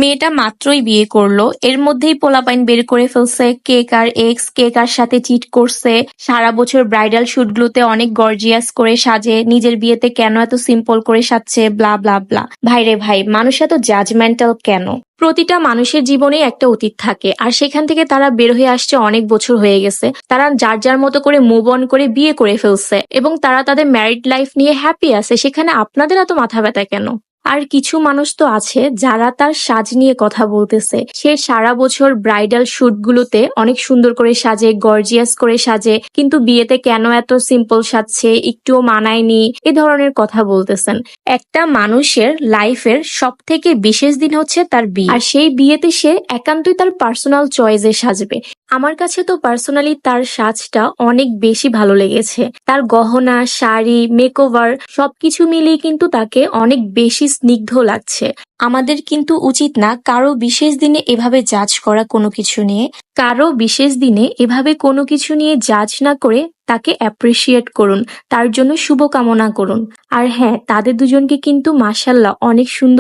মেয়েটা মাত্রই বিয়ে করলো, এর মধ্যেই পোলাপাইন বের করে ফেলছে কে কার এক্স, কে কার সাথে চিট করছে। সারা বছর ব্রাইডাল শুটগুলোতে অনেক গর্জিয়াস করে সাজে, নিজের বিয়েতে কেন এত সিম্পল করে সাজছে, ব্লা ব্লা ব্লা। ভাইরে ভাই, মানুষ এত জাজমেন্টাল কেন? প্রতিটা মানুষের জীবনেই একটা অতীত থাকে, আর সেখান থেকে তারা বের হয়ে আসছে অনেক বছর হয়ে গেছে। তারা যার যার মতো করে মুভ অন করে বিয়ে করে ফেলছে এবং তারা তাদের ম্যারিড লাইফ নিয়ে হ্যাপি আছে। সেখানে আপনাদের এত মাথা ব্যথা কেন? আর কিছু মানুষ তো আছে যারা তার সাজ নিয়ে কথা বলতেছে। সে সারা বছর ব্রাইডাল শুটগুলোতে অনেক সুন্দর করে সাজে, গর্জিয়াস করে সাজে, কিন্তু বিয়েতে কেন এত সিম্পল সাজছে, একটুও মানায়নি, এ ধরনের কথা বলতেছেন। একটা মানুষের লাইফের সব থেকে বিশেষ দিন হচ্ছে তার বিয়ে, আর সেই বিয়েতে সে একান্তই তার পার্সোনাল চয়েসে সাজবে। আমার কাছে তো পার্সোনালি তার সাজটা অনেক বেশি ভালো লেগেছে। তার গহনা, শাড়ি, মেকওভার সবকিছু মিলিয়ে কিন্তু তাকে অনেক বেশি স্নিগ্ধ লাগছে। আমাদের কিন্তু উচিত না কারো বিশেষ দিনে এভাবে জাজ করা কোনো কিছু নিয়ে। কারো বিশেষ দিনে এভাবে কোনো কিছু নিয়ে জাজ না করে তাকে অ্যাপ্রিসিয়েট করুন, তার জন্য শুভকামনা করুন। আর হ্যাঁ, তাদের দুজনকে কিন্তু মাশাআল্লাহ অনেক সুন্দর